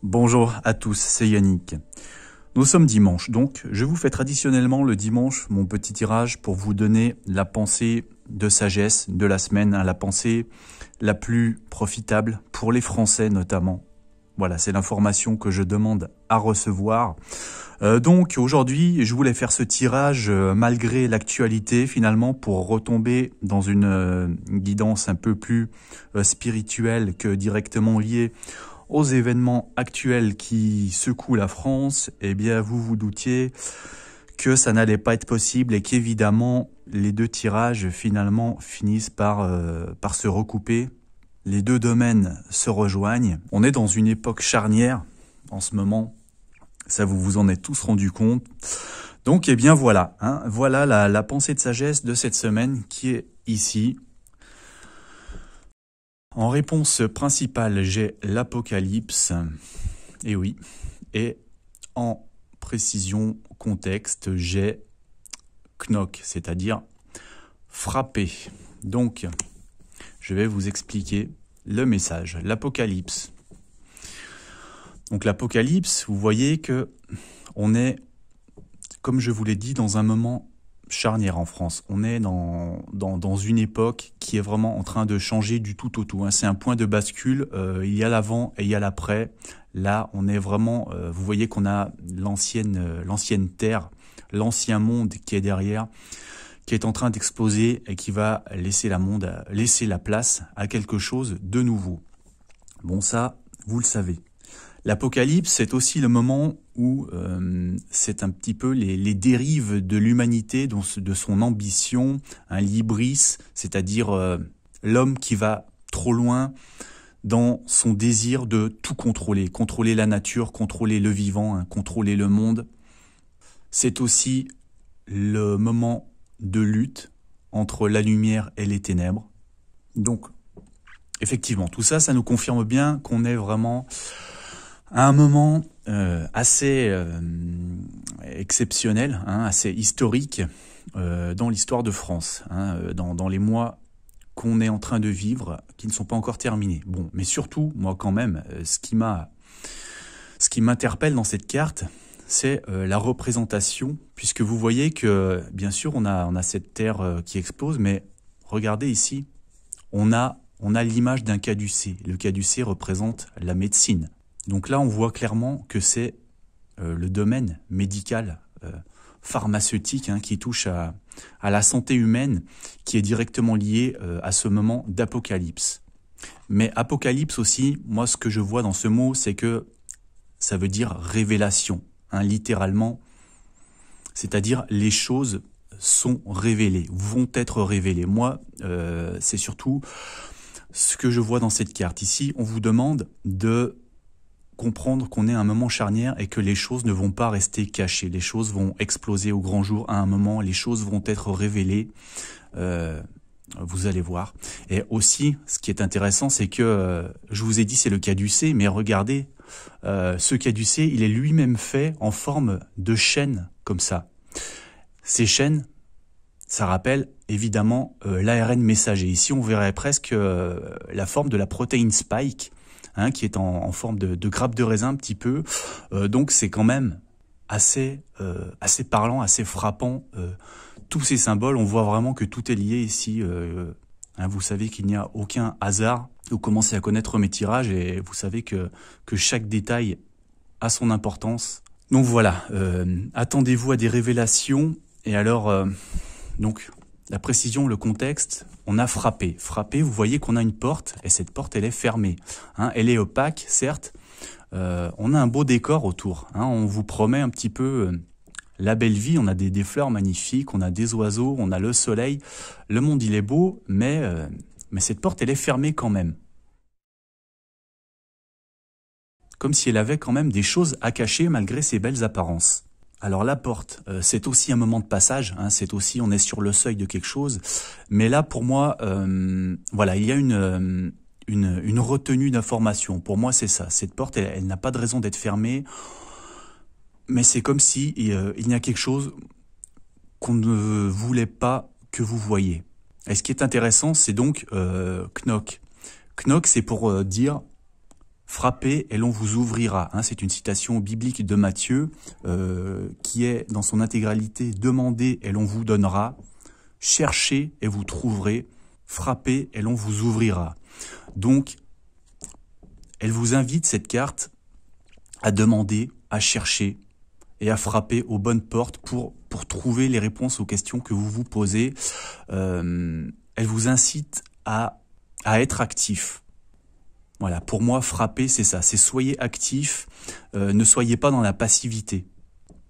Bonjour à tous, c'est Yannick. Nous sommes dimanche, donc je vous fais traditionnellement le dimanche mon petit tirage pour vous donner la pensée de sagesse de la semaine, la pensée la plus profitable pour les Français notamment. Voilà, c'est l'information que je demande à recevoir. Donc aujourd'hui, je voulais faire ce tirage malgré l'actualité finalement pour retomber dans une guidance un peu plus spirituelle que directement liée aux événements actuels qui secouent la France. Eh bien, vous vous doutiez que ça n'allait pas être possible et qu'évidemment, les deux tirages finalement finissent par se recouper. Les deux domaines se rejoignent. On est dans une époque charnière en ce moment. Ça, vous vous en êtes tous rendu compte. Donc, eh bien, voilà. Voilà la pensée de sagesse de cette semaine qui est ici. En réponse principale, j'ai l'Apocalypse. Et oui. Et en précision, contexte, j'ai knock, c'est-à-dire frapper. Donc, je vais vous expliquer le message. L'Apocalypse. Donc l'Apocalypse, vous voyez que on est, comme je vous l'ai dit, dans un moment charnière en France. On est dans une époque qui est vraiment en train de changer du tout au tout. C'est un point de bascule. Il y a l'avant et il y a l'après. Là, on est vraiment. Vous voyez qu'on a l'ancienne terre, l'ancien monde qui est derrière, qui est en train d'exploser et qui va laisser la place à quelque chose de nouveau. Bon, ça, vous le savez. L'Apocalypse, c'est aussi le moment où c'est un petit peu les dérives de l'humanité, de son ambition, un libris, c'est-à-dire l'homme qui va trop loin dans son désir de tout contrôler, contrôler la nature, contrôler le vivant, contrôler le monde. C'est aussi le moment de lutte entre la lumière et les ténèbres. Donc, effectivement, tout ça, ça nous confirme bien qu'on est vraiment à un moment assez exceptionnel, assez historique dans l'histoire de France, dans les mois qu'on est en train de vivre, qui ne sont pas encore terminés. Bon, mais surtout, moi quand même, ce qui m'interpelle dans cette carte, c'est la représentation, puisque vous voyez que, bien sûr, on a cette terre qui explose, mais regardez ici, on a l'image d'un caducée. Le caducée représente la médecine. Donc là, on voit clairement que c'est le domaine médical, pharmaceutique, qui touche à la santé humaine, qui est directement lié à ce moment d'apocalypse. Mais apocalypse aussi, moi, ce que je vois dans ce mot, c'est que ça veut dire révélation, littéralement. C'est-à-dire les choses sont révélées, vont être révélées. Moi, c'est surtout ce que je vois dans cette carte. Ici, on vous demande de comprendre qu'on est à un moment charnière et que les choses ne vont pas rester cachées. Les choses vont exploser au grand jour à un moment. Les choses vont être révélées. Vous allez voir. Et aussi, ce qui est intéressant, c'est que, je vous ai dit, c'est le caducée, mais regardez, ce caducée, il est lui-même fait en forme de chaîne, comme ça. Ces chaînes, ça rappelle évidemment l'ARN messager. Ici, on verrait presque la forme de la protéine spike, qui est en forme de grappe de raisin un petit peu. Donc c'est quand même assez parlant, assez frappant. Tous ces symboles, on voit vraiment que tout est lié ici. Vous savez qu'il n'y a aucun hasard. Vous commencez à connaître mes tirages et vous savez que chaque détail a son importance. Donc voilà, attendez-vous à des révélations. Et alors, donc, la précision, le contexte, on a frappé. Frappé, vous voyez qu'on a une porte, et cette porte, elle est fermée. Elle est opaque, certes. On a un beau décor autour. On vous promet un petit peu la belle vie. On a des fleurs magnifiques, on a des oiseaux, on a le soleil. Le monde, il est beau, mais cette porte, elle est fermée quand même. Comme si elle avait quand même des choses à cacher malgré ses belles apparences. Alors la porte, c'est aussi un moment de passage, c'est aussi, on est sur le seuil de quelque chose, mais là pour moi, voilà, il y a une retenue d'information. Pour moi, c'est ça. Cette porte, elle n'a pas de raison d'être fermée, mais c'est comme si il y a quelque chose qu'on ne voulait pas que vous voyiez. Et ce qui est intéressant, c'est donc knock. Knock, c'est pour dire Frappez et l'on vous ouvrira. Hein, c'est une citation biblique de Matthieu qui est dans son intégralité. Demandez et l'on vous donnera. Cherchez et vous trouverez. Frappez et l'on vous ouvrira. Donc, elle vous invite, cette carte, à demander, à chercher et à frapper aux bonnes portes pour trouver les réponses aux questions que vous vous posez. Elle vous incite à être actif. Voilà, pour moi, frapper, c'est ça, c'est soyez actif, ne soyez pas dans la passivité.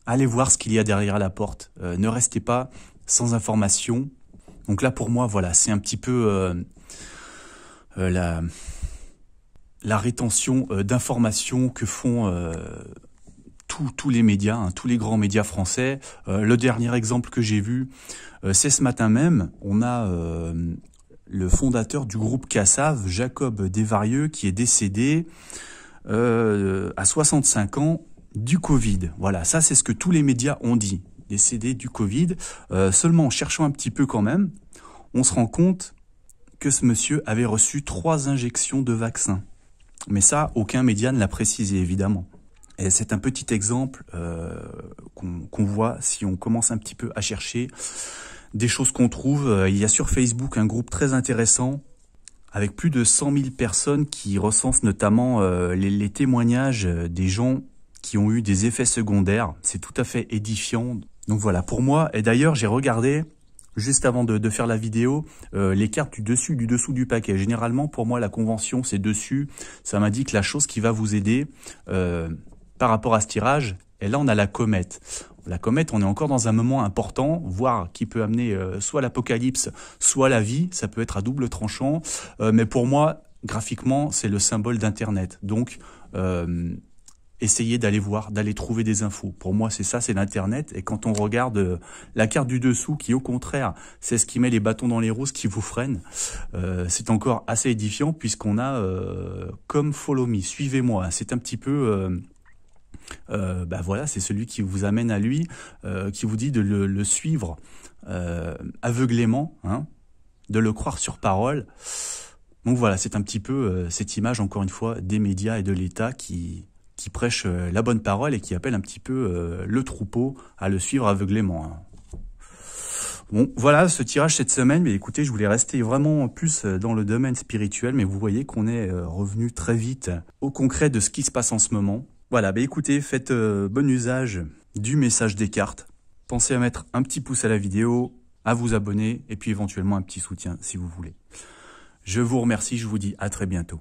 Allez voir ce qu'il y a derrière la porte, ne restez pas sans information. Donc là, pour moi, voilà, c'est un petit peu la rétention d'informations que font tous les médias, hein, tous les grands médias français. Le dernier exemple que j'ai vu, c'est ce matin même, on a le fondateur du groupe Cassav, Jacob Desvarieux, qui est décédé à 65 ans du Covid. Voilà, ça c'est ce que tous les médias ont dit, décédé du Covid. Seulement en cherchant un petit peu quand même, on se rend compte que ce monsieur avait reçu 3 injections de vaccin. Mais ça, aucun média ne l'a précisé, évidemment. Et c'est un petit exemple qu'on voit si on commence un petit peu à chercher des choses qu'on trouve. Il y a sur Facebook un groupe très intéressant avec plus de 100 000 personnes qui recensent notamment les témoignages des gens qui ont eu des effets secondaires. C'est tout à fait édifiant. Donc voilà, pour moi, et d'ailleurs j'ai regardé, juste avant de faire la vidéo, les cartes du dessus, du dessous du paquet. Généralement, pour moi, la convention, c'est dessus. Ça m'indique la chose qui va vous aider par rapport à ce tirage. Et là, on a la comète. La comète, on est encore dans un moment important, voire qui peut amener soit l'apocalypse, soit la vie. Ça peut être à double tranchant. Mais pour moi, graphiquement, c'est le symbole d'Internet. Donc, essayez d'aller voir, d'aller trouver des infos. Pour moi, c'est ça, c'est l'Internet. Et quand on regarde la carte du dessous, qui au contraire, c'est ce qui met les bâtons dans les roues, ce qui vous freine, c'est encore assez édifiant puisqu'on a comme Follow Me, suivez-moi. C'est un petit peu... voilà, c'est celui qui vous amène à lui, qui vous dit de le suivre aveuglément, hein, de le croire sur parole. Donc voilà, c'est un petit peu cette image, encore une fois, des médias et de l'État qui prêche la bonne parole et qui appelle un petit peu le troupeau à le suivre aveuglément. Hein. Bon, voilà ce tirage cette semaine. Mais écoutez, je voulais rester vraiment plus dans le domaine spirituel, mais vous voyez qu'on est revenu très vite au concret de ce qui se passe en ce moment. Voilà, écoutez, faites bon usage du message des cartes. Pensez à mettre un petit pouce à la vidéo, à vous abonner et puis éventuellement un petit soutien si vous voulez. Je vous remercie, je vous dis à très bientôt.